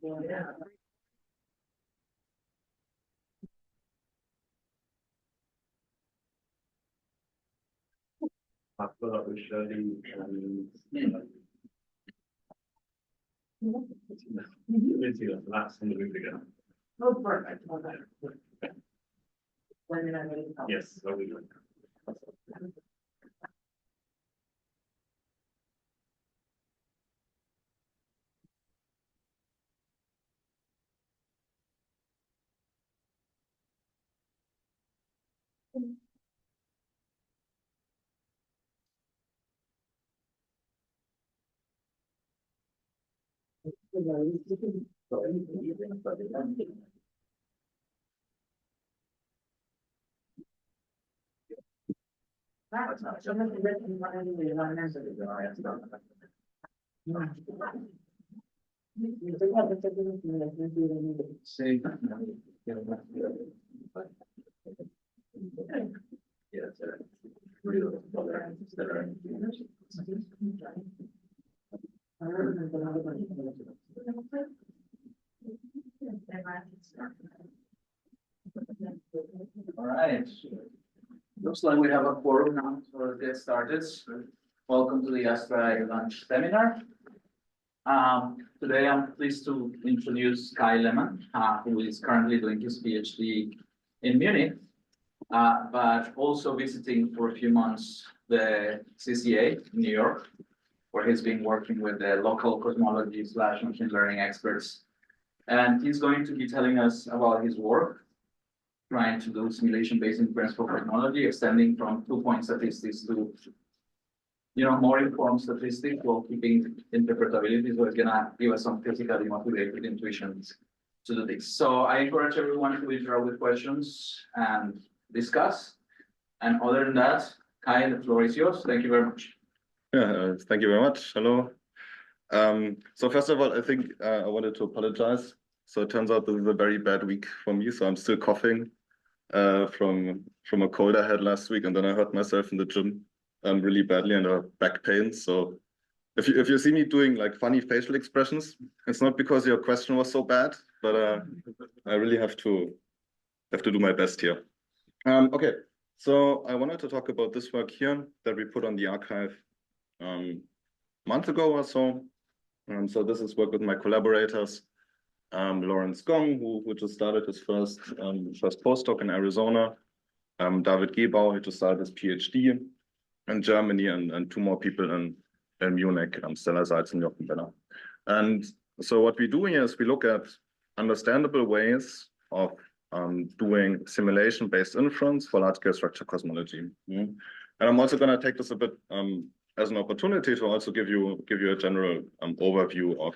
Yeah. I feel like we should that's in the week ago. Oh, perfect. Okay. When did I make it? Yes, so we All right. Looks like we have a quorum now, so let's get started. Welcome to the AstroAI lunch seminar. Today I'm pleased to introduce Kai Lehman, who is currently doing his PhD in Munich, but also visiting for a few months the CCA in New York, where he's been working with the local cosmology / machine learning experts. And he's going to be telling us about his work, trying to do simulation-based inference for cosmology, extending from 2-point statistics to, more informed statistics while keeping interpretability. So it's gonna give us some physically motivated intuitions to do this. So I encourage everyone to interact with questions and discuss. And other than that, Kai, the floor is yours. Thank you very much. Yeah, thank you very much. Hello. So first of all, I think I wanted to apologize. So it turns out this is a very bad week for me. So I'm still coughing from a cold I had last week, and then I hurt myself in the gym really badly and I have back pain. So if you see me doing like funny facial expressions, it's not because your question was so bad, but I really have to do my best here. Okay, so I wanted to talk about this work here that we put on the archive a month ago or so. So this is work with my collaborators, Lawrence Gong, who just started his first postdoc in Arizona, David Gebau, who just started his PhD in Germany, and 2 more people in Munich, Stella Seitz and Jochen Benner. And so what we do here is we look at understandable ways of doing simulation-based inference for large-scale structure cosmology. And I'm also going to take this a bit as an opportunity to also give you a general overview of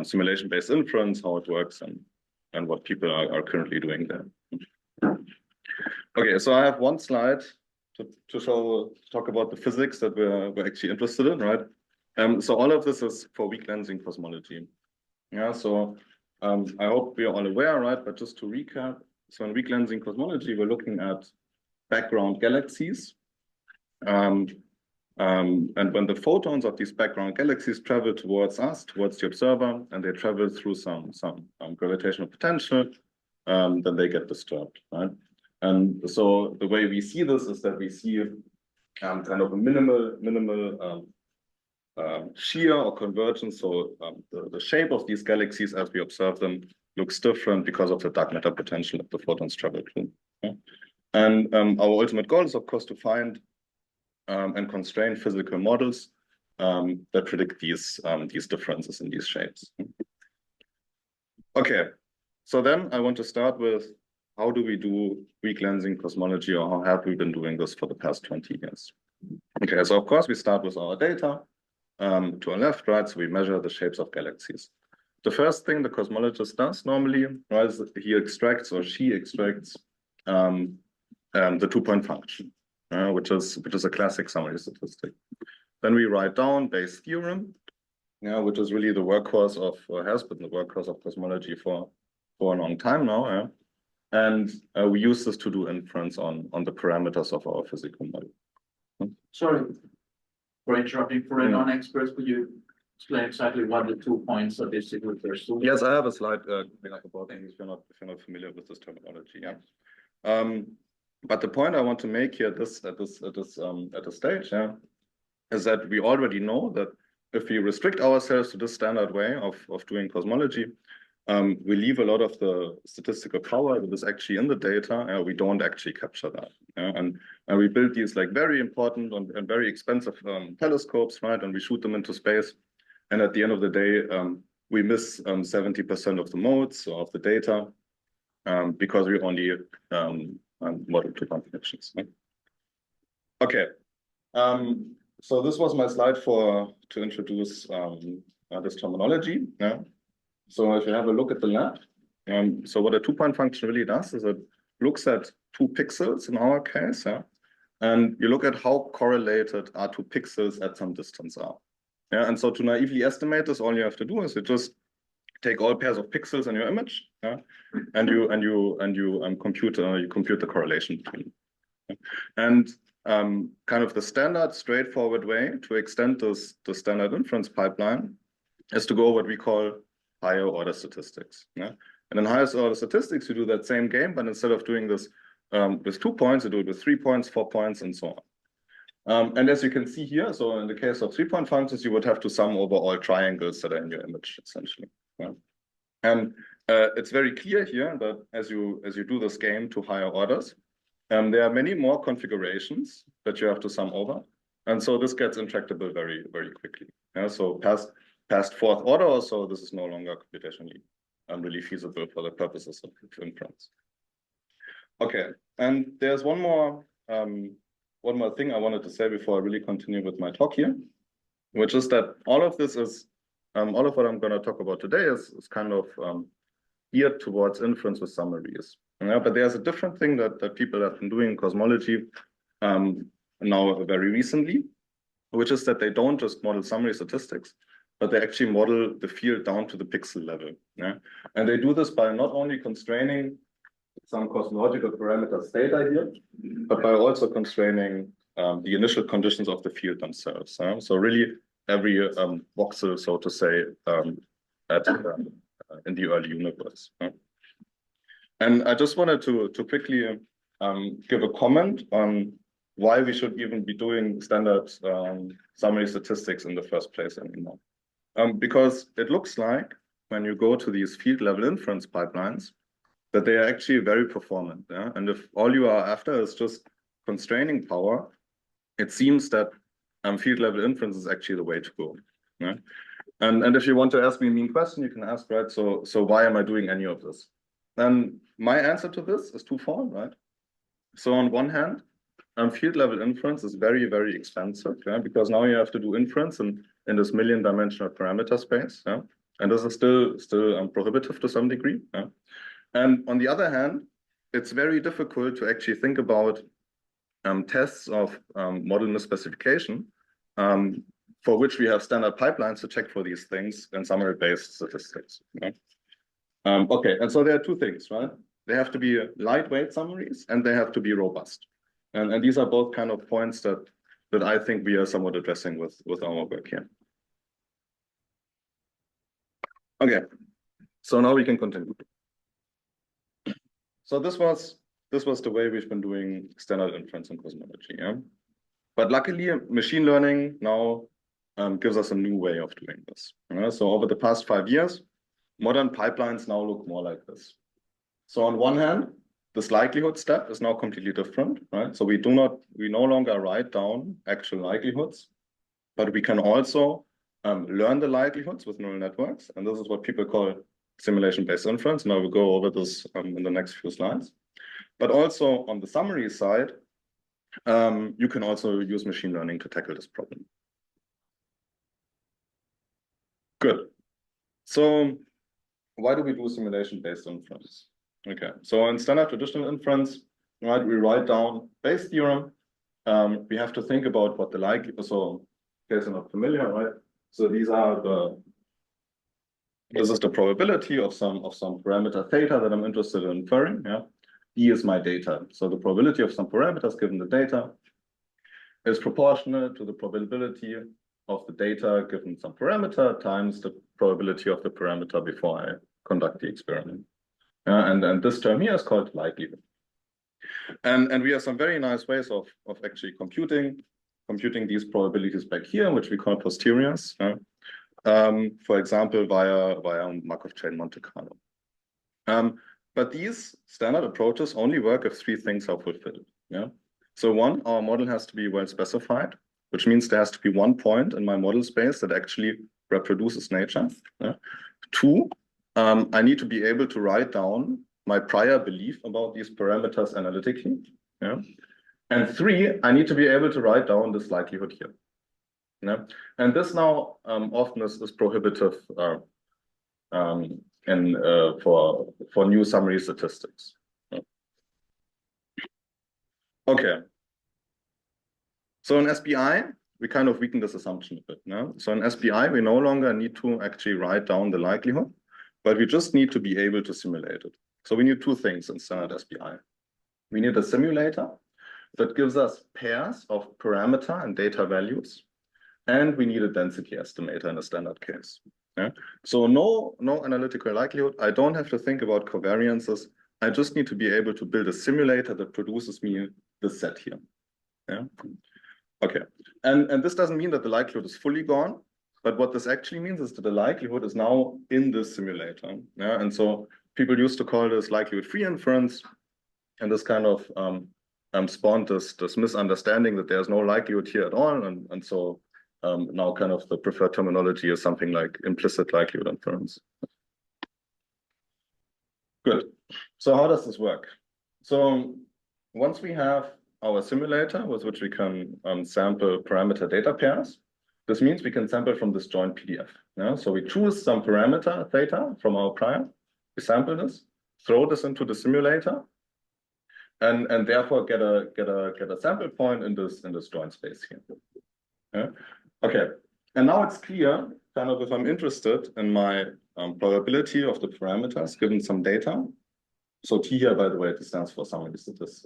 simulation-based inference, how it works, and what people are currently doing there. Okay, so I have one slide to talk about the physics that we're actually interested in, right? So all of this is for weak lensing cosmology. Yeah, so I hope we're all aware, right? But just to recap, so in weak lensing cosmology, we're looking at background galaxies. And when the photons of these background galaxies travel towards us, towards the observer, and they travel through some gravitational potential, then they get disturbed, right? And so the way we see this is that we see kind of a minimal shear or convergence. So the shape of these galaxies as we observe them looks different because of the dark matter potential that the photons travel through. Okay? And our ultimate goal is, of course, to find and constrain physical models that predict these differences in these shapes. Okay, so then I want to start with how do we do weak lensing cosmology, or how have we been doing this for the past 20 years? Okay, so of course we start with our data to our left, right? So we measure the shapes of galaxies. The first thing the cosmologist does normally, right, is he extracts or she extracts the 2-point function, which is a classic summary statistic. Then we write down Bayes' theorem, which is really the workhorse of, or has been the workhorse of cosmology for a long time now. And we use this to do inference on the parameters of our physical model. Sorry for interrupting. For the non-experts, could you explain exactly what the 2-point statistic refers to? Yes, I have a slide coming up about things if you're not familiar with this terminology. Yeah. But the point I want to make here at this stage, yeah, is that we already know that if we restrict ourselves to this standard way of doing cosmology, we leave a lot of the statistical power that is actually in the data. We don't actually capture that. And we build these like very important and very expensive telescopes, right? And we shoot them into space. And at the end of the day, we miss 70% of the modes or of the data because we only model two conventions. Right? Okay. So this was my slide to introduce this terminology. Yeah. So if you have a look at the left, so what a 2-point function really does is it looks at 2 pixels in our case, yeah, and you look at how correlated our 2 pixels at some distance are. Yeah, and so to naively estimate this, all you have to do is you just take all pairs of pixels in your image, yeah, and you compute the correlation between them. And kind of the standard straightforward way to extend the standard inference pipeline is to go what we call higher order statistics. Yeah? And in highest order statistics, you do that same game, but instead of doing this with 2 points, you do it with 3 points, 4 points, and so on. And as you can see here, so in the case of 3-point functions, you would have to sum over all triangles that are in your image, essentially. Yeah? And it's very clear here that as you do this game to higher orders, there are many more configurations that you have to sum over. And so this gets intractable very, very quickly. Yeah? So past 4th order or so, this is no longer computationally really feasible for the purposes of inference. Okay, and there's one more thing I wanted to say before I really continue with my talk here, which is that all of this is, all of what I'm going to talk about today is kind of geared towards inference with summaries. Yeah, but there's a different thing that people have been doing in cosmology now very recently, which is that they don't just model summary statistics, but they actually model the field down to the pixel level. Yeah? And they do this by not only constraining some cosmological parameter state idea, but by also constraining the initial conditions of the field themselves. So really every voxel, so to say, in the early universe. And I just wanted to quickly give a comment on why we should even be doing standard summary statistics in the first place anymore. Because it looks like when you go to these field level inference pipelines, that they are actually very performant. Yeah? And if all you are after is just constraining power, it seems that field level inference is actually the way to go. Yeah? And if you want to ask me a mean question, you can ask, right? So why am I doing any of this? And my answer to this is twofold, right? So on one hand, field level inference is very, very expensive, yeah? Because now you have to do inference in this million-dimensional parameter space, yeah? And this is still prohibitive to some degree. Yeah? And on the other hand, it's very difficult to actually think about tests of model misspecification for which we have standard pipelines to check for these things in summary-based statistics. Yeah? Okay, and so there are 2 things, right? They have to be lightweight summaries and they have to be robust. And these are both kind of points that I think we are somewhat addressing with our work here. Okay, so now we can continue. So this was the way we've been doing standard inference in cosmology. Yeah? But luckily, machine learning now gives us a new way of doing this. So over the past 5 years, modern pipelines now look more like this. So on one hand, this likelihood step is now completely different, right? So we no longer write down actual likelihoods, but we can also learn the likelihoods with neural networks. And this is what people call simulation-based inference. And I will go over this in the next few slides. But also on the summary side, you can also use machine learning to tackle this problem. Good. So why do we do simulation-based inference? Okay, so in standard traditional inference, right, we write down Bayes' theorem. We have to think about what the likelihood, so in case you're not familiar, right? So this is the probability of some parameter theta that I'm interested in inferring. Yeah, D is my data. So the probability of some parameters given the data is proportional to the probability of the data given some parameter times the probability of the parameter before I conduct the experiment. And this term here is called likelihood. And we have some very nice ways of actually computing these probabilities back here, which we call posteriors. For example, via Markov chain Monte Carlo. But these standard approaches only work if three things are fulfilled. So one, our model has to be well specified, which means there has to be one point in my model space that actually reproduces nature. Two, I need to be able to write down my prior belief about these parameters analytically. And three, I need to be able to write down this likelihood here. And this now often is prohibitive for new summary statistics. Okay. So in SBI, we kind of weaken this assumption a bit. So in SBI, we no longer need to actually write down the likelihood, but we just need to be able to simulate it. So we need two things in standard SBI. We need a simulator that gives us pairs of parameter and data values, and we need a density estimator in a standard case. So no analytical likelihood. I don't have to think about covariances. I just need to be able to build a simulator that produces me this set here. Okay, and this doesn't mean that the likelihood is fully gone, but what this actually means is that the likelihood is now in this simulator. And so people used to call this likelihood-free inference, and this kind of spawned this misunderstanding that there's no likelihood here at all, and so now kind of the preferred terminology is something like implicit likelihood inference. Good. So how does this work? So once we have our simulator with which we can sample parameter data pairs, this means we can sample from this joint PDF. So we choose some parameter theta from our prior, we sample this, throw this into the simulator, and therefore get a sample point in this joint space here. Okay, and now it's clear kind of if I'm interested in my probability of the parameters given some data. So T here, by the way, it stands for summary statistics.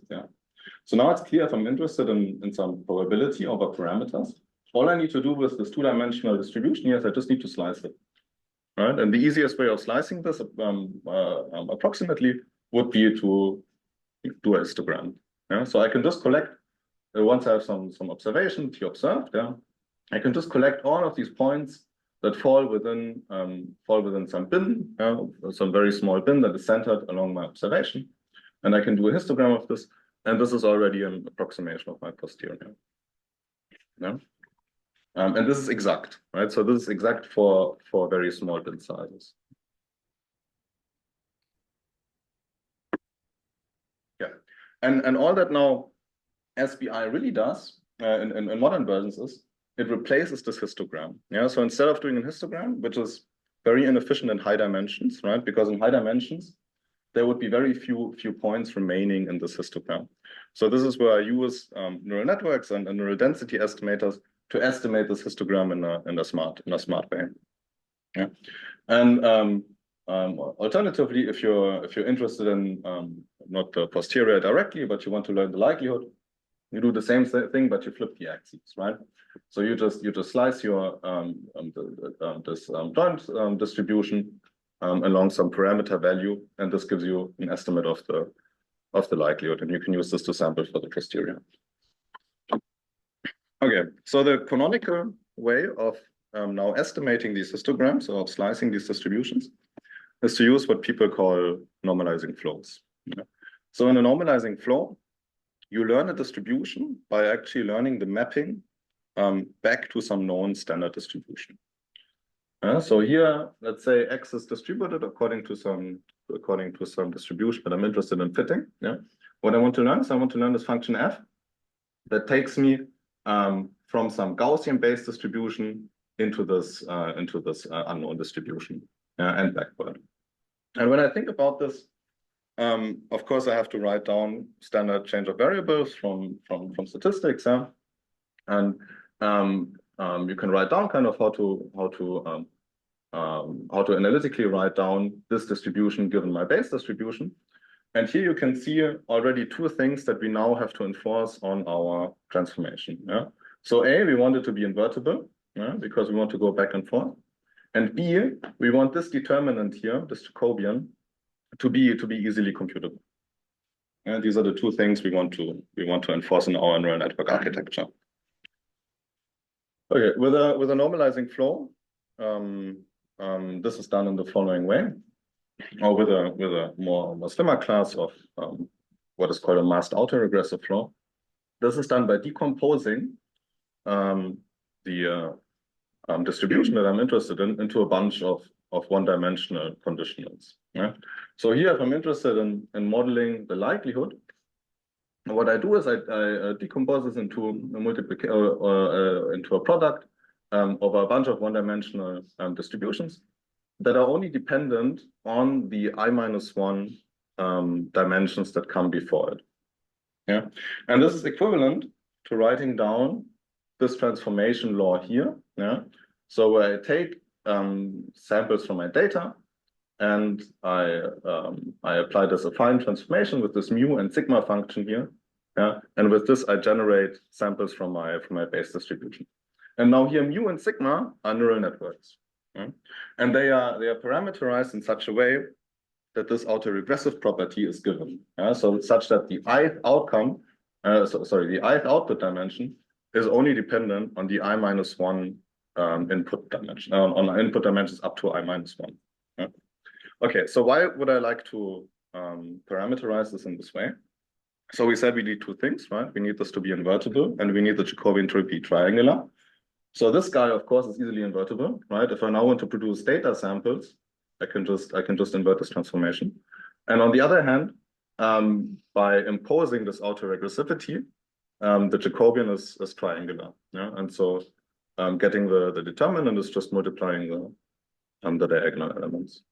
So now it's clear if I'm interested in some probability over parameters. All I need to do with this two-dimensional distribution here is I just need to slice it. Right? And the easiest way of slicing this approximately would be to do a histogram. So I can just collect, once I have some observation T observed, I can just collect all of these points that fall within some bin, some very small bin that is centered along my observation. And I can do a histogram of this, and this is already an approximation of my posterior. And this is exact, right? So this is exact for very small bin sizes. And all that now SBI really does in modern versions is it replaces this histogram. So instead of doing a histogram, which is very inefficient in high dimensions, right? Because in high dimensions, there would be very few points remaining in this histogram. So this is where I use neural networks and neural density estimators to estimate this histogram in a smart way. And alternatively, if you're interested in not the posterior directly, but you want to learn the likelihood, you do the same thing, but you flip the axes, right? So you just slice your this joint distribution along some parameter value, and this gives you an estimate of the likelihood, and you can use this to sample for the posterior. Okay, so the canonical way of now estimating these histograms or of slicing these distributions is to use what people call normalizing flows. So in a normalizing flow, you learn a distribution by actually learning the mapping back to some known standard distribution. So here, let's say X is distributed according to some distribution that I'm interested in fitting. What I want to learn is I want to learn this function f that takes me from some Gaussian-based distribution into this unknown distribution and backward. And when I think about this, of course, I have to write down standard change of variables from statistics, and you can write down kind of how to analytically write down this distribution given my base distribution. And here you can see already two things that we now have to enforce on our transformation. So A, we want it to be invertible, yeah, because we want to go back and forth. And B, we want this determinant here, this Jacobian, to be easily computable. And these are the two things we want to enforce in our neural network architecture. Okay, with a normalizing flow, this is done in the following way, or with a more slimmer class of what is called a masked autoregressive flow. This is done by decomposing the distribution that I'm interested in into a bunch of one-dimensional conditionals. Yeah? So here, if I'm interested in modeling the likelihood, what I do is I decompose this into a product of a bunch of one-dimensional distributions that are only dependent on the I-1 dimensions that come before it. Yeah, and this is equivalent to writing down this transformation law here. Yeah, so I take samples from my data, and I apply this affine transformation with this mu and sigma function here. Yeah, and with this I generate samples from my base distribution. And now here mu and sigma are neural networks. Yeah? And they are parameterized in such a way that this autoregressive property is given. Yeah? So such that the ith outcome, the ith output dimension is only dependent on the I-1 input dimension, on input dimensions up to I-1. Yeah? Okay, so why would I like to parameterize this in this way? So we said we need two things, right? We need this to be invertible, and we need the Jacobian to be triangular. So this guy, of course, is easily invertible, right? If I now want to produce data samples, I can just invert this transformation. And on the other hand, by imposing this autoregressivity, the Jacobian is triangular. Yeah? And so getting the determinant is just multiplying the diagonal elements.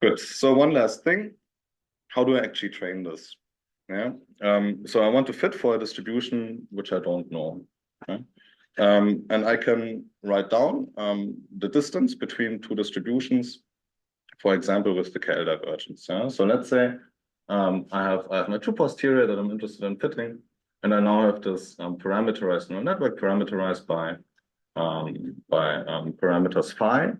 Good. So one last thing. How do I actually train this? Yeah. So I want to fit for a distribution which I don't know. Okay? And I can write down the distance between two distributions, for example, with the KL divergence. Yeah? So let's say I have my true posterior that I'm interested in fitting, and I now have this parameterized neural network parameterized by parameters phi.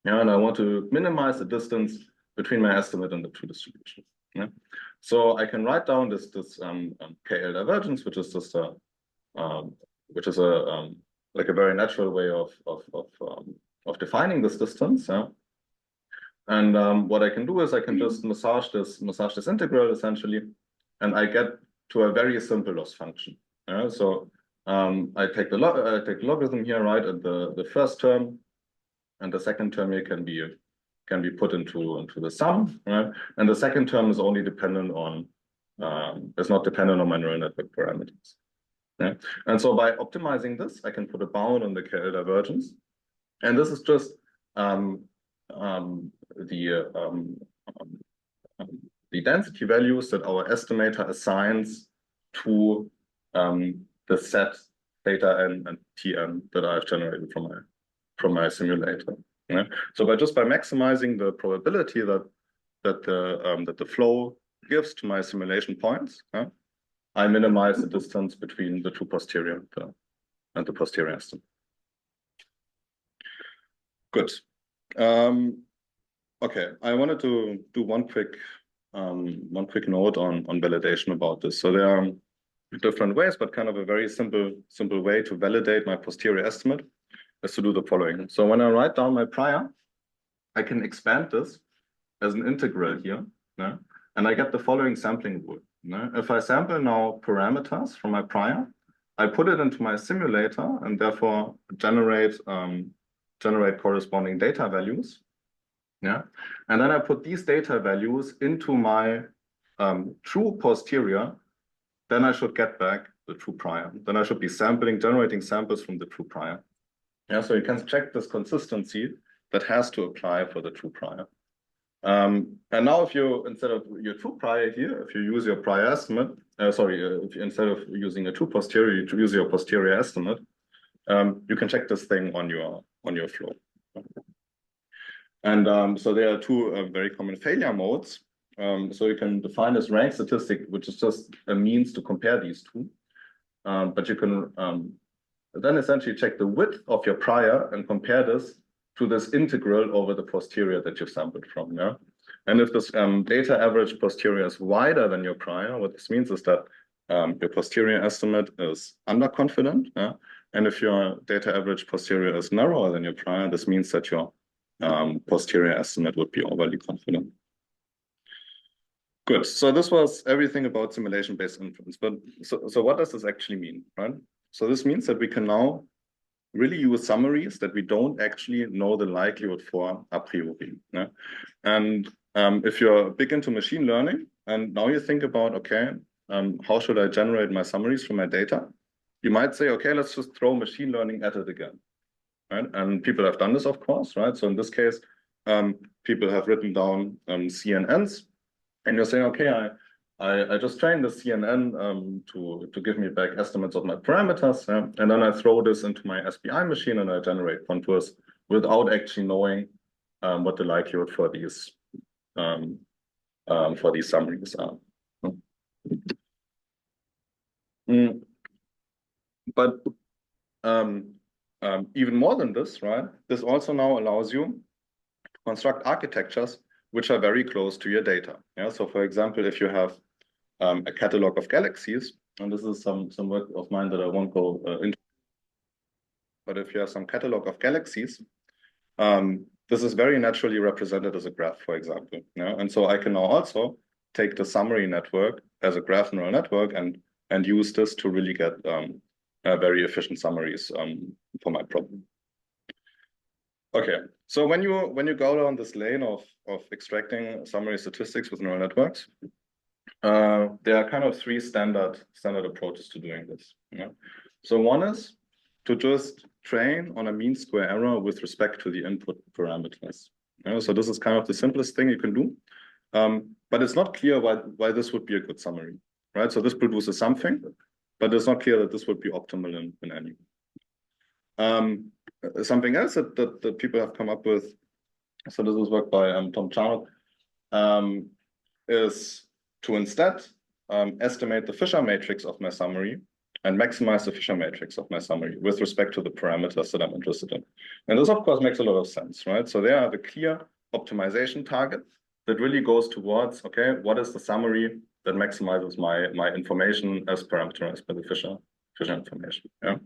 Yeah, and I want to minimize the distance between my estimate and the true distribution. Yeah? So I can write down this KL divergence, which is just like a very natural way of defining this distance. Yeah? And what I can do is I can just massage this integral essentially, and I get to a very simple loss function. Yeah? So I take the logarithm here, right, and the first term and the second term here can be put into the sum, right? And the second term is only dependent on is not dependent on my neural network parameters. Yeah? And so by optimizing this, I can put a bound on the KL divergence, and this is just the density values that our estimator assigns to the set theta n and tn that I've generated from my simulator. Yeah? So by maximizing the probability that the flow gives to my simulation points, yeah, I minimize the distance between the true posterior and the posterior estimate. Good. Okay, I wanted to do one quick note on validation about this. So there are different ways, but kind of a very simple way to validate my posterior estimate is to do the following. So when I write down my prior, I can expand this as an integral here, yeah? And I get the following sampling rule. Yeah? If I sample now parameters from my prior, I put it into my simulator and therefore generate corresponding data values. Yeah, and then I put these data values into my true posterior. Then I should get back the true prior. Then I should be generating samples from the true prior. Yeah, so you can check this consistency that has to apply for the true prior. And now if you, instead of your true prior here, if you use your prior estimate, instead of using a true posterior, you use your posterior estimate, you can check this thing on your flow. And so there are two very common failure modes. So you can define this rank statistic, which is just a means to compare these two. But you can then essentially check the width of your prior and compare this to this integral over the posterior that you've sampled from. Yeah? And if this data average posterior is wider than your prior, what this means is that your posterior estimate is underconfident. Yeah? And if your data average posterior is narrower than your prior, this means that your posterior estimate would be overly confident. Good. So this was everything about simulation-based inference. But so what does this actually mean, right? So this means that we can now really use summaries that we don't actually know the likelihood for a priori. Yeah? And if you're big into machine learning, and now you think about, okay, how should I generate my summaries from my data? You might say, okay, let's just throw machine learning at it again, right? And people have done this, of course, right? So in this case, people have written down CNNs, and you're saying, okay, I just trained the CNN to give me back estimates of my parameters, yeah? And then I throw this into my SBI machine and I generate contours without actually knowing what the likelihood for these summaries are. But even more than this, right? This also now allows you to construct architectures which are very close to your data. Yeah. So, for example, if you have a catalog of galaxies, and this is some work of mine that I won't go into, but if you have some catalog of galaxies, this is very naturally represented as a graph, for example. Yeah. And so I can now also take the summary network as a graph neural network and use this to really get very efficient summaries for my problem. Okay, so when you go down this lane of extracting summary statistics with neural networks, there are kind of three standard approaches to doing this. Yeah? So one is to just train on a mean square error with respect to the input parameters. Yeah? So this is kind of the simplest thing you can do, but it's not clear why this would be a good summary, right? So this produces something, but it's not clear that this would be optimal in any. Something else that people have come up with, so this was work by Tom Charnock, is to instead estimate the Fisher matrix of my summary and maximize the Fisher matrix of my summary with respect to the parameters that I'm interested in. And this, of course, makes a lot of sense, right? So there are the clear optimization target that really goes towards, okay, what is the summary that maximizes my information as parameterized by the Fisher information, yeah?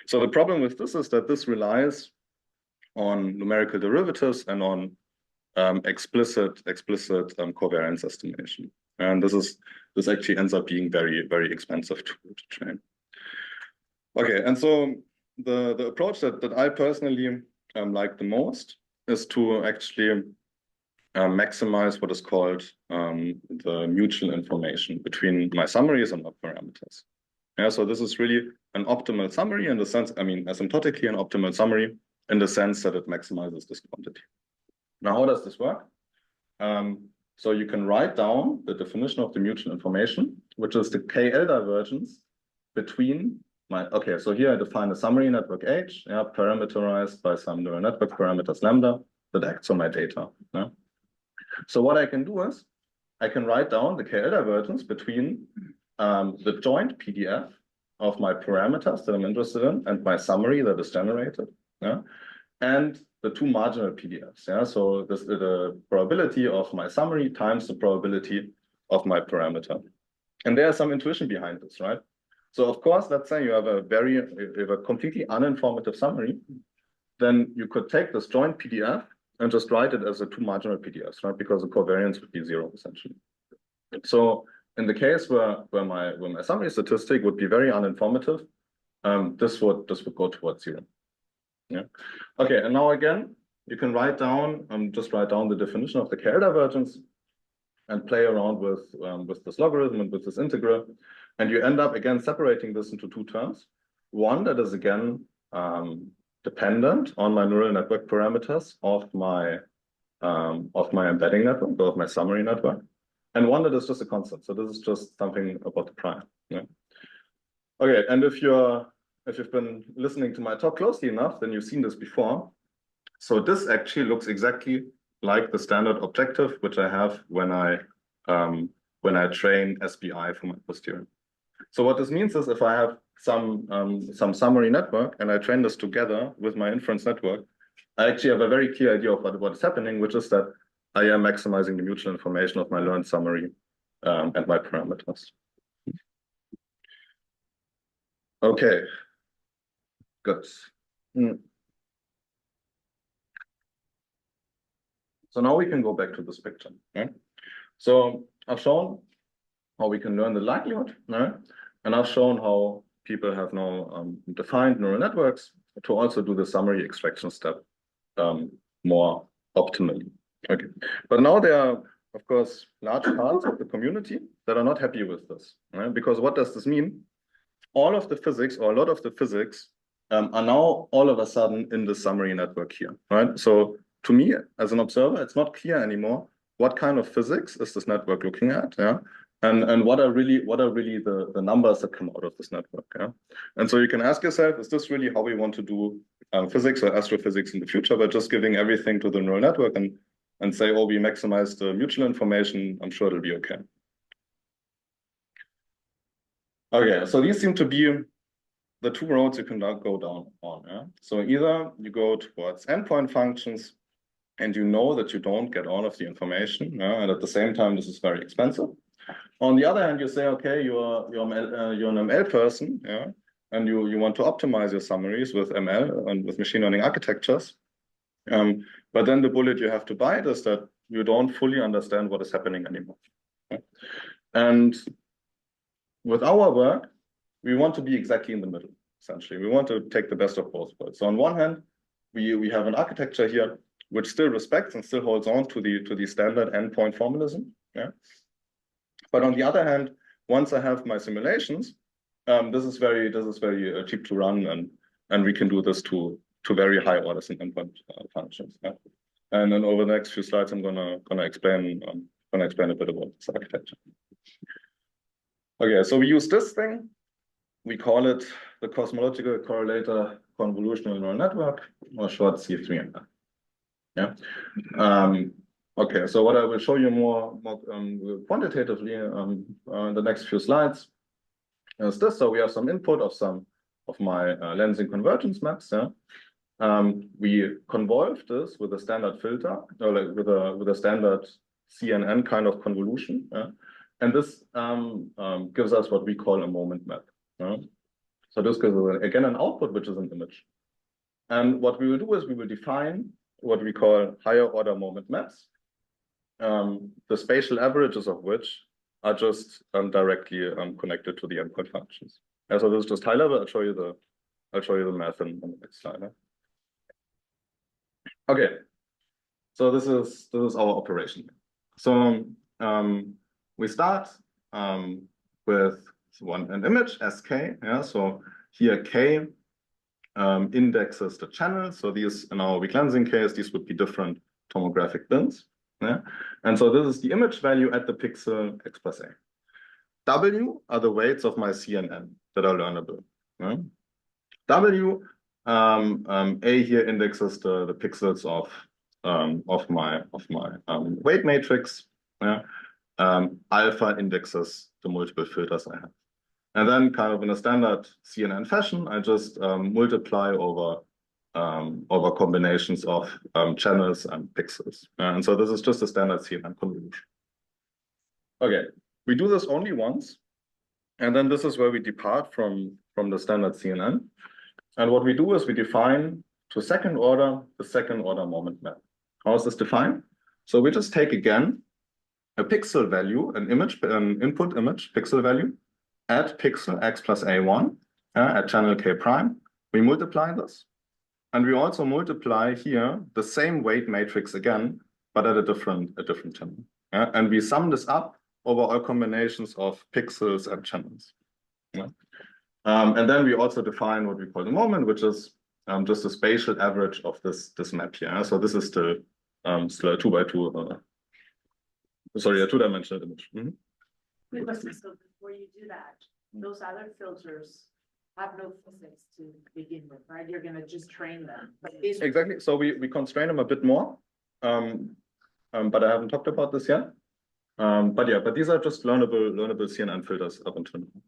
So the problem with this is that this relies on numerical derivatives and on explicit covariance estimation. And this actually ends up being very, very expensive to train. Okay, and so the approach that I personally like the most is to actually maximize what is called the mutual information between my summaries and my parameters. Yeah, so this is really an optimal summary in the sense, I mean, asymptotically an optimal summary in the sense that it maximizes this quantity. Now, how does this work? So you can write down the definition of the mutual information, which is the KL divergence between my, okay, so here I define a summary network H, yeah, parameterized by some neural network parameters lambda that acts on my data. Yeah? So what I can do is I can write down the KL divergence between the joint PDF of my parameters that I'm interested in and my summary that is generated, yeah, and the two marginal PDFs. Yeah, so this is the probability of my summary times the probability of my parameter. And there's some intuition behind this, right? So of course, let's say you have a completely uninformative summary, then you could take this joint PDF and just write it as a two marginal PDFs, right? Because the covariance would be zero essentially. So in the case where my summary statistic would be very uninformative, this would go towards zero. Yeah. Okay, and now again, you can write down, just write down the definition of the KL divergence and play around with this logarithm and with this integral. And you end up again separating this into two terms. One that is again dependent on my neural network parameters of my embedding network, or of my summary network. And one that is just a constant. So this is just something about the prime. Yeah. Okay, and if you've been listening to my talk closely enough, then you've seen this before. So this actually looks exactly like the standard objective which I have when I train SBI for my posterior. So what this means is if I have some summary network and I train this together with my inference network, I actually have a very clear idea of what is happening, which is that I am maximizing the mutual information of my learned summary and my parameters. Okay, good. So now we can go back to this picture. Okay? So I've shown how we can learn the likelihood, right? And I've shown how people have now defined neural networks to also do the summary extraction step more optimally. Okay, but now there are, of course, large parts of the community that are not happy with this, right? Because what does this mean? All of the physics, or a lot of the physics, are now all of a sudden in the summary network here, right? So to me, as an observer, it's not clear anymore what kind of physics is this network looking at, yeah? And what are really the numbers that come out of this network, yeah? And so you can ask yourself, is this really how we want to do physics or astrophysics in the future, by just giving everything to the neural network and say, oh, we maximize the mutual information, I'm sure it'll be okay. Okay, so these seem to be the two roads you can now go down on, yeah? So either you go towards endpoint functions and you know that you don't get all of the information, yeah? And at the same time, this is very expensive. On the other hand, you say, okay, you're an ML person, yeah, and you want to optimize your summaries with ML and with machine learning architectures. But then the bullet you have to bite is that you don't fully understand what is happening anymore. Okay? And with our work, we want to be exactly in the middle, essentially. We want to take the best of both worlds. So on one hand, we have an architecture here which still respects and still holds on to the standard endpoint formalism, yeah. But on the other hand, once I have my simulations, this is very cheap to run, and we can do this to very high orders in endpoint functions. Yeah? And then over the next few slides, I'm gonna explain a bit about this architecture. Okay, so we use this thing. We call it the Cosmological Correlator Convolutional Neural Network, or short C3NN. Yeah. Okay, so what I will show you more quantitatively in the next few slides is this. So we have some input of some of my lensing convergence maps. Yeah. We convolve this with a standard filter, or like with a standard CNN kind of convolution. Yeah. And this gives us what we call a moment map. Yeah. So this gives us, again, an output, which is an image. And what we will do is we will define what we call higher order moment maps, the spatial averages of which are just directly connected to the endpoint functions. Yeah, so this is just high level. I'll show you the math in the next slide. Okay, so this is our operation. So we start with an image SK. Yeah, so here K indexes the channel. So these, in our weak lensing case, these would be different tomographic bins. Yeah? And so this is the image value at the pixel x plus a. W are the weights of my CNN that are learnable. Yeah? W, A here indexes the pixels of my weight matrix. Yeah? Alpha indexes the multiple filters I have. And then kind of in a standard CNN fashion, I just multiply over combinations of channels and pixels. And so this is just a standard CNN convolution. Okay, we do this only once. And then this is where we depart from the standard CNN. And what we do is we define to second order the second order moment map. How is this defined? So we just take again a pixel value, an input image pixel value at pixel x plus a1 at channel k prime. We multiply this. And we also multiply here the same weight matrix again, but at a different channel. Yeah? And we sum this up over all combinations of pixels and channels. Yeah? And then we also define what we call the moment, which is just the spatial average of this map here. Yeah? So this is still a 2x2, sorry, a two-dimensional image. Wait, but so before you do that, those other filters have no physics to begin with, right? You're going to just train them. But exactly. So we constrain them a bit more, but I haven't talked about this yet. But these are just learnable CNN filters up until now.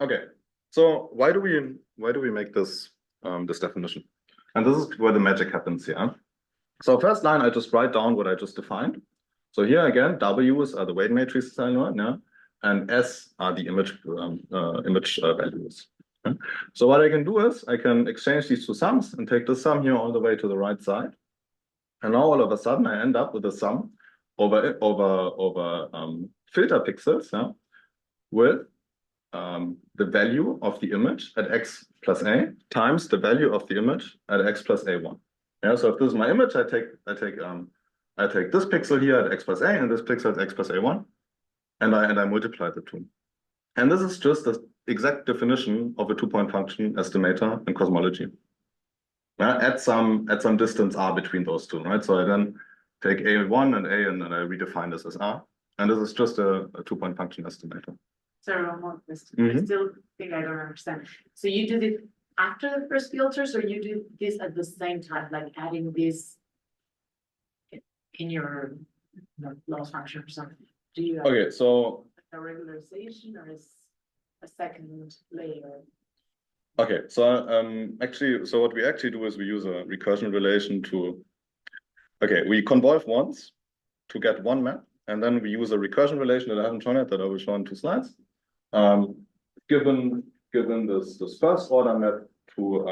Okay, so why do we make this this definition? And this is where the magic happens here. So first line, I just write down what I just defined. So here again, W's are the weight matrices I learned, yeah, and S are the image values. Yeah? So what I can do is I can exchange these two sums and take the sum here all the way to the right side. And now all of a sudden I end up with a sum over filter pixels, yeah, with the value of the image at x plus a times the value of the image at x plus a1. Yeah, so if this is my image, I take this pixel here at x plus a and this pixel at x plus a1, and I multiply the two. And this is just the exact definition of a two-point function estimator in cosmology. Yeah, at some distance r between those two, right? So I then take a1 and a and I redefine this as r, and this is just a two-point function estimator. Sorry, one more question. I still think I don't understand. So you did it after the first filters, or you did this at the same time, like adding this in your loss function or something? Do you have Okay, so a regularization or is a second layer? okay, so actually, so what we actually do is we use a recursion relation to, okay, we convolve once to get one map, and then we use a recursion relation that I haven't shown yet, that I will show in 2 slides. Given this first order map to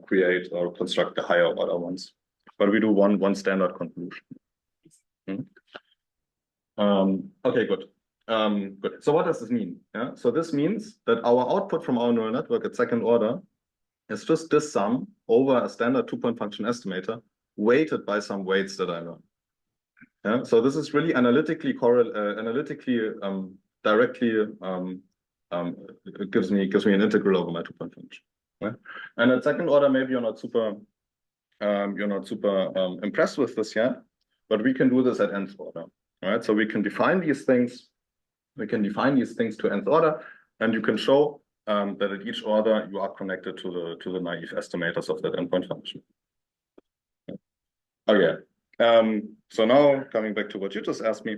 create or construct the higher order ones, but we do one standard convolution. Okay, good. Good. So what does this mean? Yeah. So this means that our output from our neural network at second order is just this sum over a standard two-point function estimator weighted by some weights that I learned. Yeah. So this is really analytically directly it gives me an integral over my two-point function. Right? And at second order, maybe you're not super impressed with this yet, but we can do this at nth order. Right? So we can define these things. We can define these things to nth order, and you can show that at each order you are connected to the naive estimators of that endpoint function. Okay. So now coming back to what you just asked me.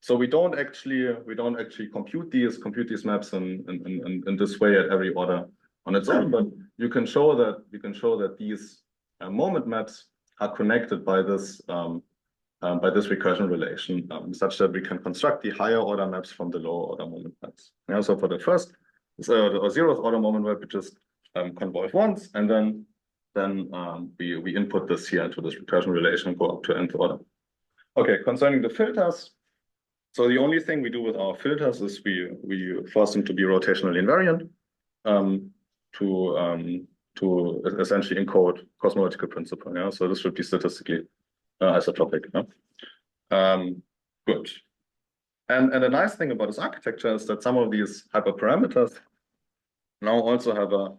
So we don't actually compute these maps in this way at every order on its own, but you can show that these moment maps are connected by this recursion relation, such that we can construct the higher order maps from the lower order moment maps. Yeah, so for the first or zeroth order moment map, we just convolve once, and then we input this here into this recursion relation and go up to nth order. Okay, concerning the filters, so the only thing we do with our filters is we force them to be rotationally invariant to essentially encode cosmological principle. Yeah, so this should be statistically isotropic. Yeah? Good. And the nice thing about this architecture is that some of these hyperparameters now also have a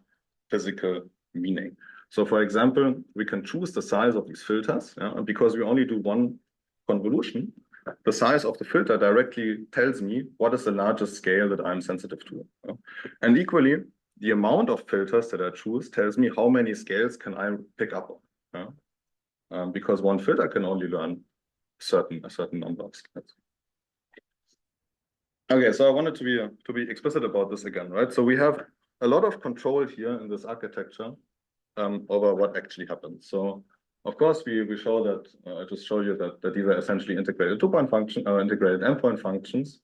physical meaning. So for example, we can choose the size of these filters, yeah? And because we only do one convolution, the size of the filter directly tells me what is the largest scale that I'm sensitive to. Yeah? And equally, the amount of filters that I choose tells me how many scales can I pick up on. Yeah? Because one filter can only learn a certain number of scales. Okay, so I wanted to be explicit about this again, right? So we have a lot of control here in this architecture over what actually happens. So of course we show that I just show you that these are essentially integrated two-point function or integrated endpoint functions.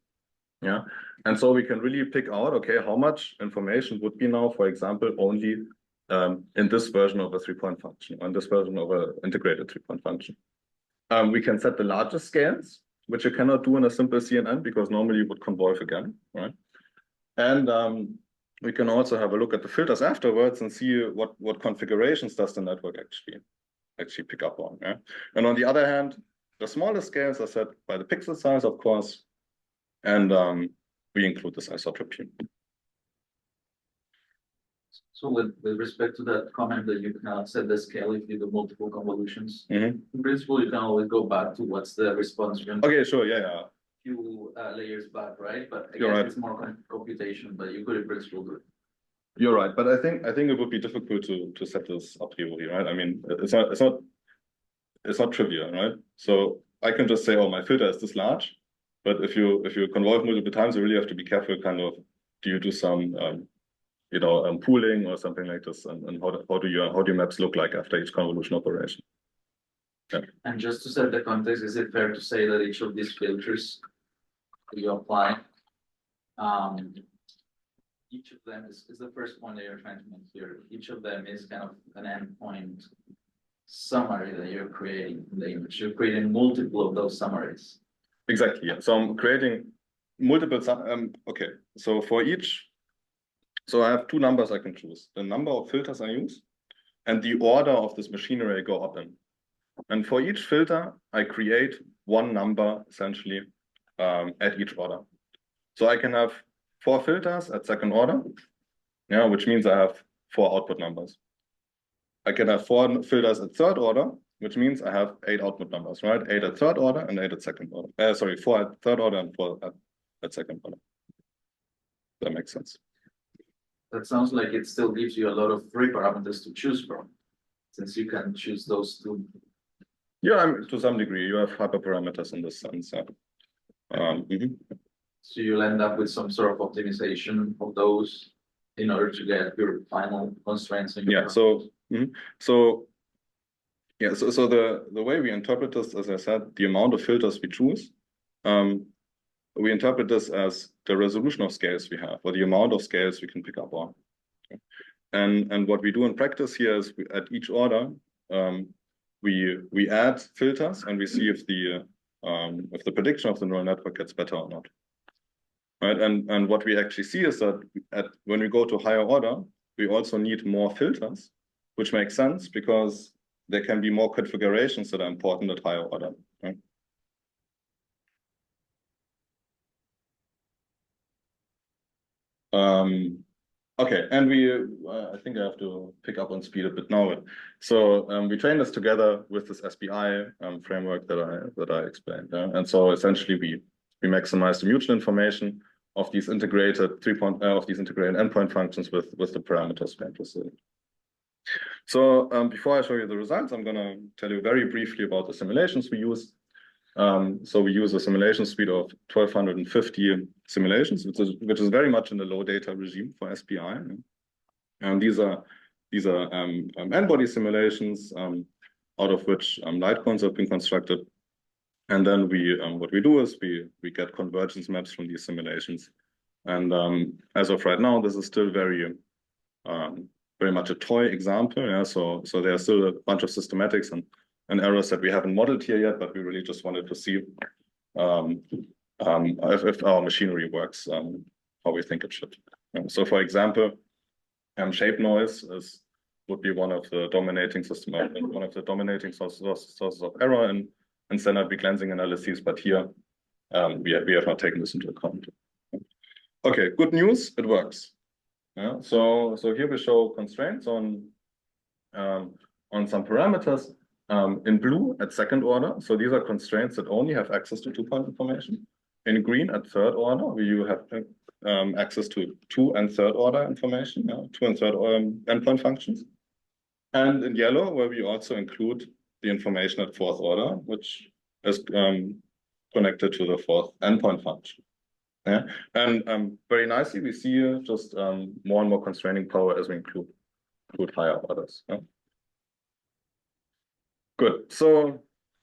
Yeah, and so we can really pick out, okay, how much information would be now, for example, only in this version of a three-point function, or in this version of an integrated three-point function. We can set the largest scales, which you cannot do in a simple CNN because normally you would convolve again, right? And we can also have a look at the filters afterwards and see what configurations does the network actually pick up on. Yeah? And on the other hand, the smallest scales are set by the pixel size, of course, and we include this isotropy. So with respect to that comment that you cannot set the scale if you do multiple convolutions, in principle, you can always go back to what's the response. Okay, sure, yeah. Few layers back, right? But I You're guess right. It's more computation, but you could in principle do it. You're right, but I think it would be difficult to set this a priori, right? I mean, it's not trivial, right? So I can just say, oh, my filter is this large, but if you convolve multiple times, you really have to be careful, kind of do you do some pooling or something like this? And how do your maps look like after each convolution operation? Yeah. And just to set the context, is it fair to say that each of these filters you apply, each of them is the first point that you're trying to make here. Each of them is kind of an endpoint summary that you're creating in the image. You're creating multiple of those summaries. Exactly. Yeah. So I'm creating multiple. Okay. So for each, so I have two numbers I can choose: the number of filters I use, and the order of this machinery I go up in. And for each filter, I create one number essentially at each order. So I can have 4 filters at second order, yeah, which means I have 4 output numbers. I can have 4 filters at third order, which means I have 8 output numbers, right? 8 at third order and 8 at second order. 4 at third order and 4 at second order. That makes sense. That sounds like it still gives you a lot of free parameters to choose from, since you can choose those two. Yeah, to some degree, you have hyperparameters in this sense. Yeah. So you'll end up with some sort of optimization of those in order to get your final constraints. Yeah. So the way we interpret this, as I said, the amount of filters we choose, we interpret this as the resolution of scales we have, or the amount of scales we can pick up on. And what we do in practice here is at each order, we add filters and we see if the prediction of the neural network gets better or not. Right, and what we actually see is that when we go to higher order, we also need more filters, which makes sense because there can be more configurations that are important at higher order. Right? Okay, and I think I have to pick up on speed a bit now. So we train this together with this SPI framework that I explained. And so essentially we maximize the mutual information of these integrated endpoint functions with the parameters we're interested in. So before I show you the results, I'm going to tell you very briefly about the simulations we use. So we use a simulation suite of 1,250 simulations, which is very much in the low data regime for SPI. And these are n-body simulations, out of which light cones have been constructed. And then what we do is we get convergence maps from these simulations. And as of right now, this is still very much a toy example. Yeah, so there are still a bunch of systematics and errors that we haven't modeled here yet, but we really just wanted to see if our machinery works how we think it should. So, for example, shape noise would be one of the dominating sources of error in standard weak lensing analyses, but here we have not taken this into account. Okay, good news, it works. Yeah, so here we show constraints on some parameters in blue at second order. So these are constraints that only have access to 2-point information. In green at third order, where you have access to 2 and third order information, 2 and third order endpoint functions. And in yellow, where we also include the information at fourth order, which is connected to the fourth endpoint function. Yeah, and very nicely, we see just more and more constraining power as we include higher orders. Yeah? Good. So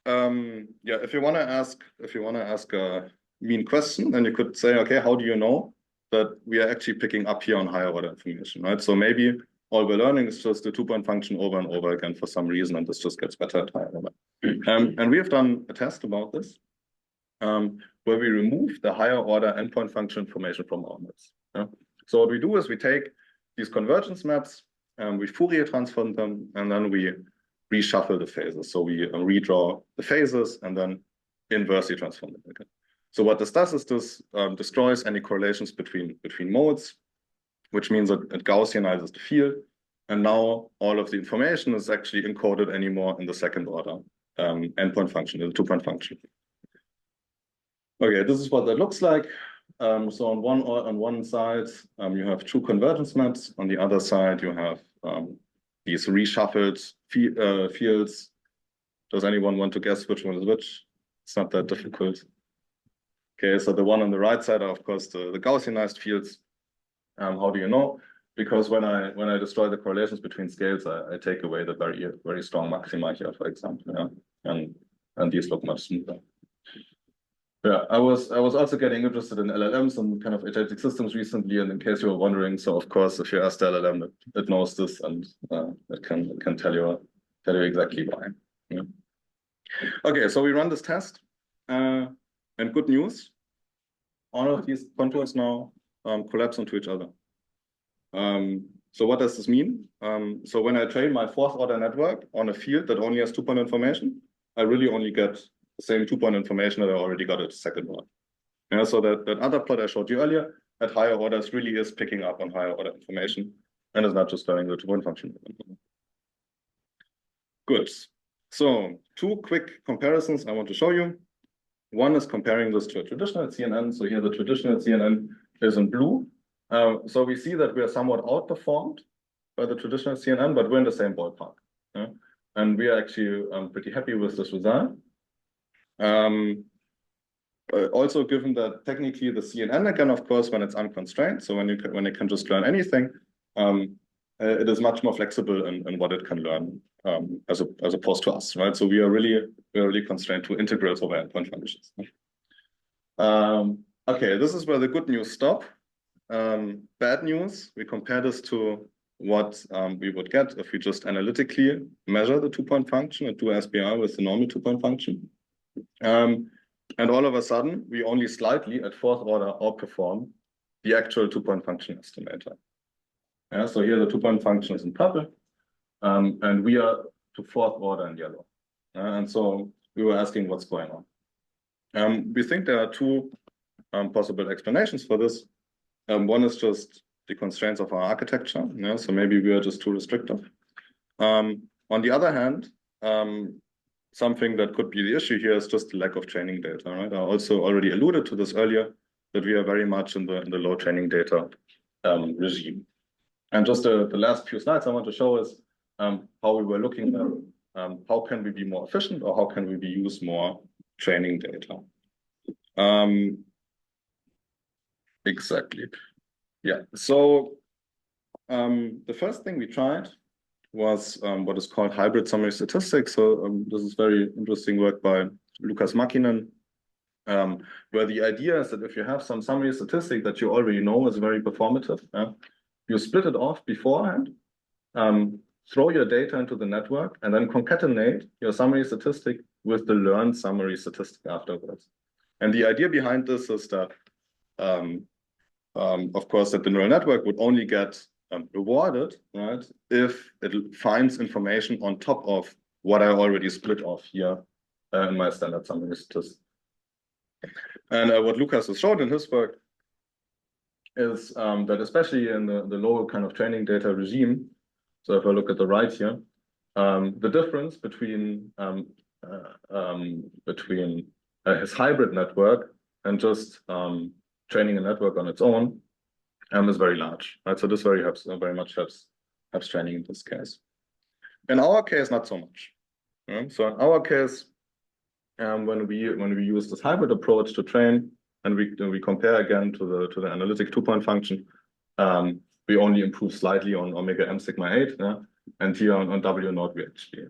yeah, if you want to ask a mean question, then you could say, okay, how do you know that we are actually picking up here on higher order information, right? So maybe all we're learning is just the 2-point function over and over again for some reason, and this just gets better at higher order. And we have done a test about this, where we remove the higher order endpoint function information from our maps. Yeah? So what we do is we take these convergence maps, we Fourier transform them, and then we reshuffle the phases. So we redraw the phases and then inversely transform them again. So what this does is this destroys any correlations between modes, which means that it Gaussianizes the field. And now all of the information is actually encoded anymore in the second order endpoint function, in the 2-point function. Okay, this is what that looks like. So on one side, you have 2 convergence maps. On the other side, you have these reshuffled fields. Does anyone want to guess which one is which? It's not that difficult. Okay, so the one on the right side are, of course, the Gaussianized fields. How do you know? Because when I destroy the correlations between scales, I take away the very strong maxima here, for example, yeah, and these look much smoother. Yeah, I was also getting interested in LLMs and kind of agentic systems recently, and in case you were wondering, so of course, if you ask the LLM, it knows this, and it can tell you exactly why. Yeah. Okay, so we run this test, and good news, all of these contours now collapse into each other. So what does this mean? So when I train my fourth order network on a field that only has 2-point information, I really only get the same 2-point information that I already got at second order. Yeah, so that other plot I showed you earlier at higher orders really is picking up on higher order information and is not just learning the 2-point function. Good. So 2 quick comparisons I want to show you. One is comparing this to a traditional CNN. So here the traditional CNN is in blue. So we see that we are somewhat outperformed by the traditional CNN, but we're in the same ballpark. Yeah? And we are actually pretty happy with this result. Also, given that technically the CNN, again, of course, when it's unconstrained, so when it can just learn anything, it is much more flexible in what it can learn as opposed to us, right? So we are really constrained to integrals over endpoint functions. Okay, this is where the good news stop. Bad news, we compare this to what we would get if we just analytically measure the 2-point function and do SBR with the normal 2-point function. And all of a sudden, we only slightly at fourth order outperform the actual 2-point function estimator. Yeah, so here the 2-point function is in purple, and we are to fourth order in yellow. And so we were asking what's going on. We think there are 2 possible explanations for this. One is just the constraints of our architecture. Yeah, so maybe we are just too restrictive. On the other hand, something that could be the issue here is just the lack of training data, right? I also already alluded to this earlier, that we are very much in the low training data regime. And just the last few slides I want to show is how we were looking at how can we be more efficient or how can we use more training data. Exactly. Yeah. So the first thing we tried was what is called hybrid summary statistics. So this is very interesting work by Lukas Mäkinen, where the idea is that if you have some summary statistic that you already know is very performative, you split it off beforehand, throw your data into the network, and then concatenate your summary statistic with the learned summary statistic afterwards. And the idea behind this is that, of course, that the neural network would only get rewarded, right, if it finds information on top of what I already split off here in my standard summary statistic. And what Lukas has shown in his work is that especially in the low kind of training data regime, so if I look at the right here, the difference between his hybrid network and just training a network on its own is very large, right? So this very much helps training in this case. In our case, not so much. So in our case, when we use this hybrid approach to train, and we compare again to the analytic 2-point function, we only improve slightly on omega m sigma 8, and here on W naught we actually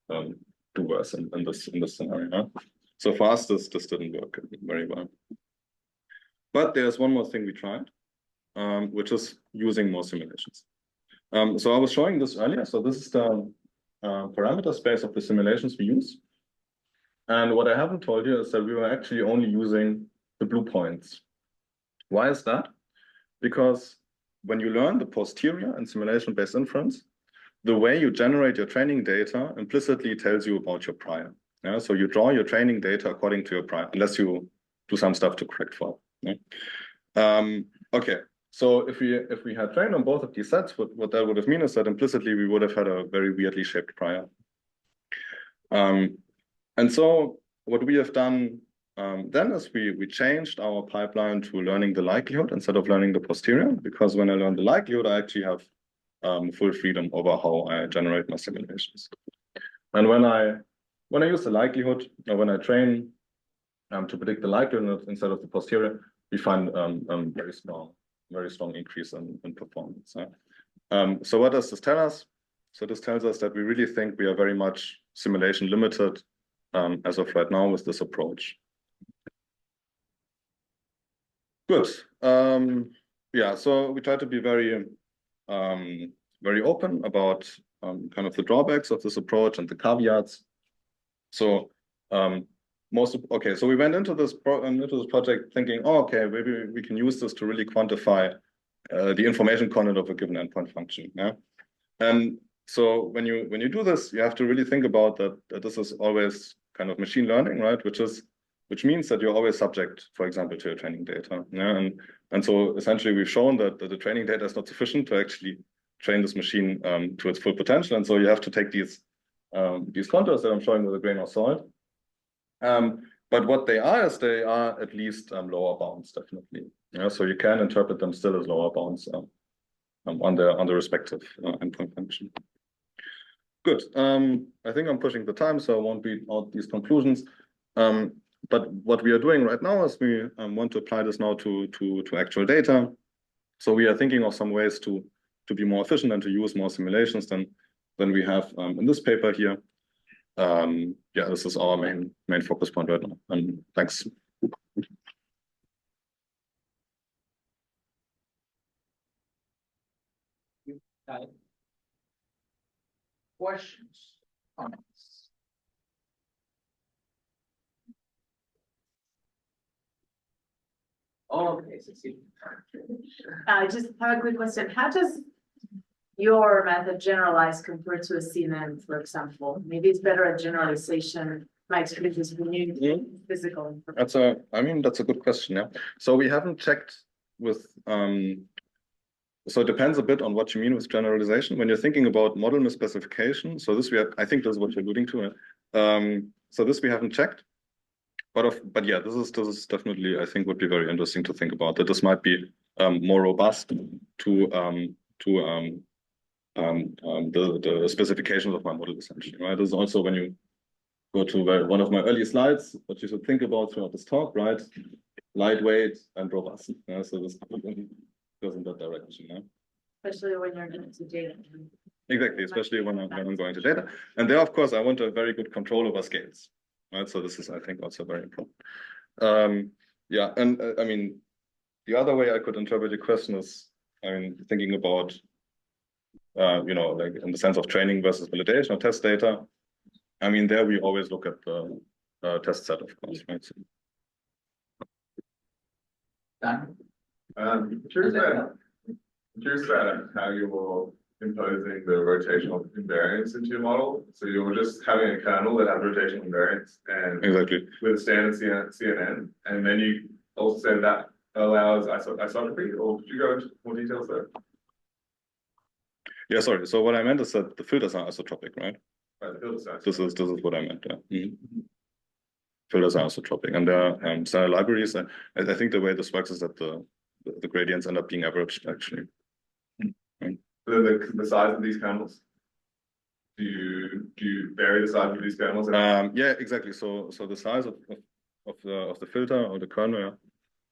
do worse in this scenario. So for us, this didn't work very well. But there's one more thing we tried, which is using more simulations. So I was showing this earlier. So this is the parameter space of the simulations we use. And what I haven't told you is that we were actually only using the blue points. Why is that? Because when you learn the posterior and simulation-based inference, the way you generate your training data implicitly tells you about your prior. Yeah? So you draw your training data according to your prior, unless you do some stuff to correct for it. Yeah? Okay, so if we had trained on both of these sets, what that would have meant is that implicitly we would have had a very weirdly shaped prior. And so what we have done then is we changed our pipeline to learning the likelihood instead of learning the posterior, because when I learn the likelihood, I actually have full freedom over how I generate my simulations. And when I use the likelihood, or when I train to predict the likelihood instead of the posterior, we find very small very strong increase in performance. So what does this tell us? So this tells us that we really think we are very much simulation limited as of right now with this approach. Good. Yeah, so we try to be very open about kind of the drawbacks of this approach and the caveats. So so we went into this project thinking, oh, okay, maybe we can use this to really quantify the information content of a given endpoint function. Yeah, and so when you do this, you have to really think about that this is always kind of machine learning, right? Which means that you're always subject, for example, to your training data. Yeah, and so essentially we've shown that the training data is not sufficient to actually train this machine to its full potential, and so you have to take these contours that I'm showing with a grain of salt. But what they are is they are at least lower bounds, definitely. Yeah, so you can interpret them still as lower bounds on the respective endpoint function. Good. I think I'm pushing the time, so I won't read out these conclusions. But what we are doing right now is we want to apply this now to actual data. So we are thinking of some ways to be more efficient and to use more simulations than we have in this paper here. Yeah, this is our main focus point right now. And thanks. Questions, comments? Okay, Cecilia. I just have a quick question. How does your method generalize compared to a CNN, for example? Maybe it's better at generalization. My experience is when you physical information. That's a good question. Yeah. So we haven't checked with so it depends a bit on what you mean with generalization. When you're thinking about model misspecification, so this I think this is what you're alluding to. So this we haven't checked. But yeah, this is definitely, I think, would be very interesting to think about, that this might be more robust to the specifications of my model, essentially, right? This is also when you go to one of my early slides, what you should think about throughout this talk, right? Lightweight and robust. So this goes in that direction. Yeah? Especially when you're into data. Exactly, especially when I'm going to data. And there, of course, I want a very good control over scales. Right, so this is, I think, also very important. Yeah, and I mean, the other way I could interpret the question is, I mean, thinking about, like in the sense of training versus validation or test data. I mean, there we always look at the test set, of course, right? So. Dan? Curious about how you're imposing the rotational invariance into your model. So you're just having a kernel that has rotational invariance and Exactly with a standard CNN, and then you also said that allows isotropy, or could you go into more details there? Yeah, sorry. So what I meant is that the filters are isotropic, right? Right, the filter size. This is what I meant. Yeah. Filters are isotropic, and there are standard libraries. I think the way this works is that the gradients end up being averaged, actually. Right. The size of these kernels? Do you vary the size of these kernels? Yeah, exactly. So the size of the filter or the kernel.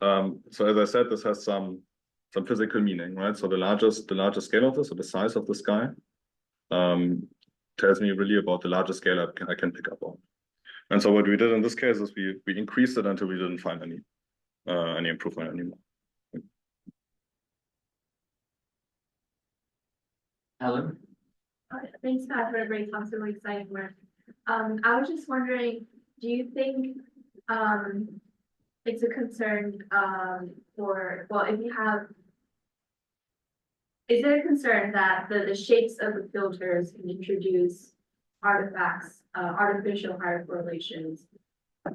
So as I said, this has some physical meaning, right? So the larger scale of this, so the size of the sky, tells me really about the larger scale I can pick up on. And so what we did in this case is we increased it until we didn't find any improvement anymore. Helen? Thanks, Pat, for a great talk. Really exciting work. I was just wondering, do you think it's a concern if you have, is there a concern that the shapes of the filters can introduce artifacts, artificial higher correlations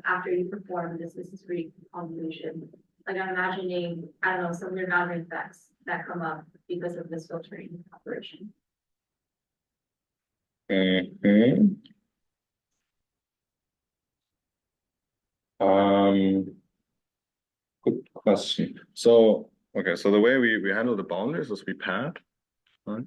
after you perform this discrete convolution? Like I'm imagining, I don't know, some of your boundary effects that come up because of this filtering operation. Good question. So okay, so the way we handle the boundaries is we pad, right?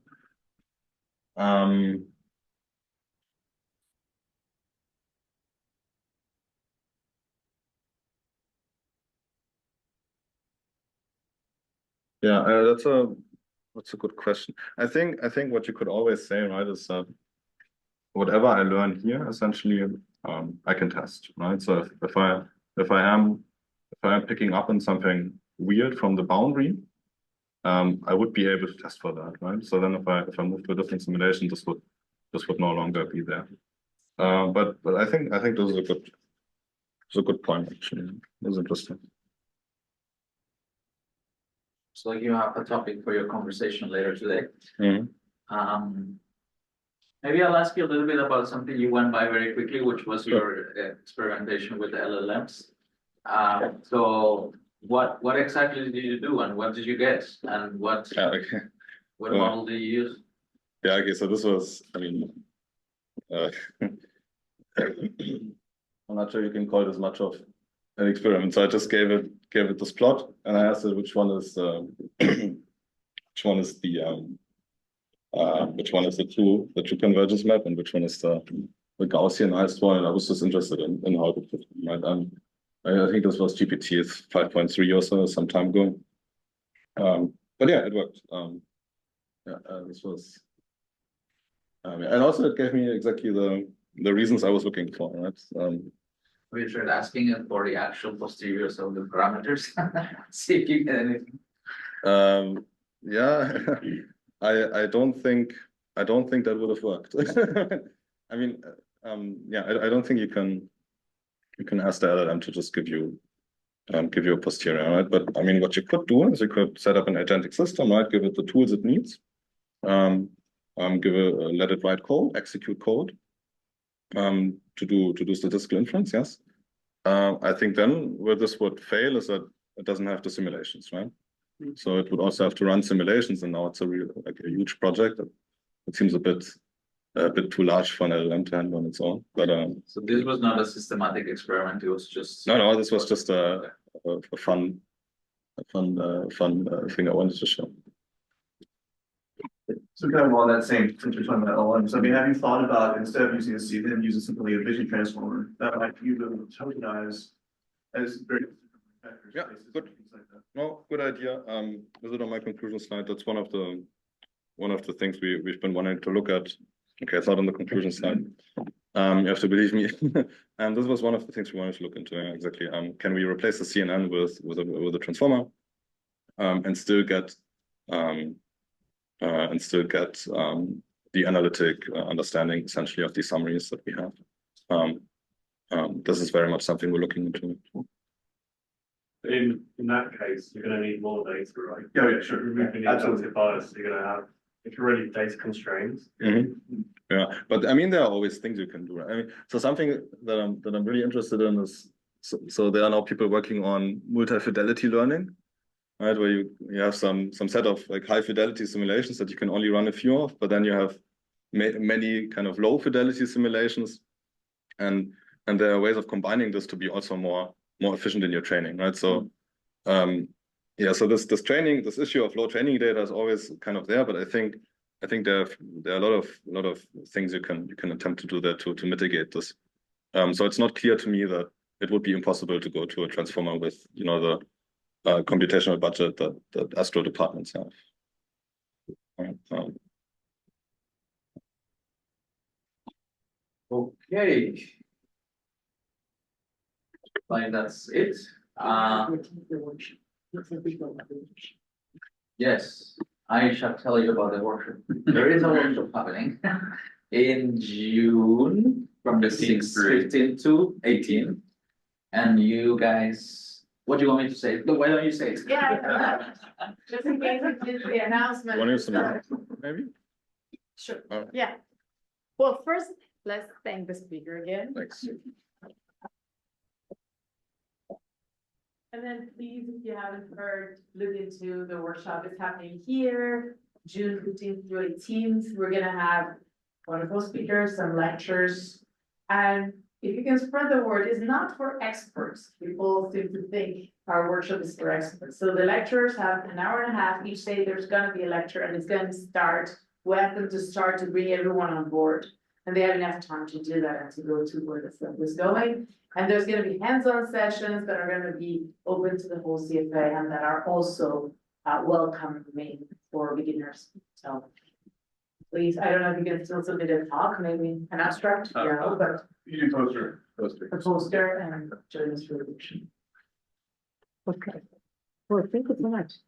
Yeah, that's a good question. I think what you could always say, right, is that whatever I learn here, essentially, I can test, right? So if I am picking up on something weird from the boundary, I would be able to test for that, right? So then if I move to a different simulation, this would no longer be there. But I think this is a good point actually. It's interesting. So you have a topic for your conversation later today. Maybe I'll ask you a little bit about something you went by very quickly, which was your experimentation with the LLMs. So what exactly did you do and what did you get and what model do you use? Yeah, okay, so this was, I mean, I'm not sure you can call it as much of an experiment. So I just gave it this plot and I asked it which one is which one is the true convergence map and which one is the Gaussianized one. And I was just interested in how it would fit, right? I think this was GPT 5.3 or so some time ago. But yeah, it worked. This was and also it gave me exactly the reasons I was looking for, right? We tried asking it for the actual posteriors of the parameters. See if you get anything. Yeah, I don't think that would have worked. I mean, yeah, I don't think you can ask the LLM to just give you a posterior, right? But I mean, what you could do is you could set up an agentic system, right? Give it the tools it needs. Let it write code, execute code, to do statistical inference. Yes. I think then where this would fail is that it doesn't have the simulations, right? So it would also have to run simulations, and now it's a huge project. It seems a bit too large for an LLM to handle on its own. But so this was not a systematic experiment. It was just no. This was just a fun thing I wanted to show. So kind of on that same, since you're talking about LLMs, I mean, have you thought about instead of using a CNN, using simply a vision transformer that might be able to tokenize as very vectors, Yeah, spaces, good. things like that? No, good idea. Is it on my conclusion slide? That's one of the things we've been wanting to look at. Okay, it's not on the conclusion slide. You have to believe me. And this was one of the things we wanted to look into. Yeah, exactly. Can we replace the CNN with a transformer, and still get the analytic understanding essentially of the summaries that we have. This is very much something we're looking into. In that case, you're going to need more data, right? Yeah, sure. Removing the adjunctive bias, you're going to have, if you're really data constrained. Yeah, but I mean, there are always things you can do. Right? I mean, so something that I'm really interested in is so there are now people working on multi-fidelity learning, right? Where you have some set of like high fidelity simulations that you can only run a few of, but then you have many kind of low fidelity simulations, and there are ways of combining this to be also more efficient in your training, right? So yeah, so this issue of low training data is always kind of there, but I think there are a lot of things you can attempt to do there to mitigate this. So it's not clear to me that it would be impossible to go to a transformer with the computational budget that Astro departments have. Okay. Like that's it. Yes, I shall tell you about the workshop. There is a workshop happening in June from the 15th to 18th. And you guys, what do you want me to say? Why don't you say it? Yeah, just in case it did the announcement. Want to use some maybe? Sure, All right. yeah. Well, first, let's thank the speaker again. Thanks. And then please, if you haven't heard, look into the workshop. It's happening here, June 15th through 18th. We're gonna have wonderful speakers, some lectures. And if you can spread the word, it's not for experts. People seem to think our workshop is for experts. So the lecturers have an hour and a half. Each day there's gonna be a lecture and it's gonna start. We have them to start to bring everyone on board. And they have enough time to do that and to go to where the stuff is going. And there's gonna be hands-on sessions that are gonna be open to the whole CFA and that are also welcoming for beginners, so. Please, I don't know if you can still submit a talk, maybe an abstract, but You do poster. a poster and join us for the. Okay. Well, thank you so much.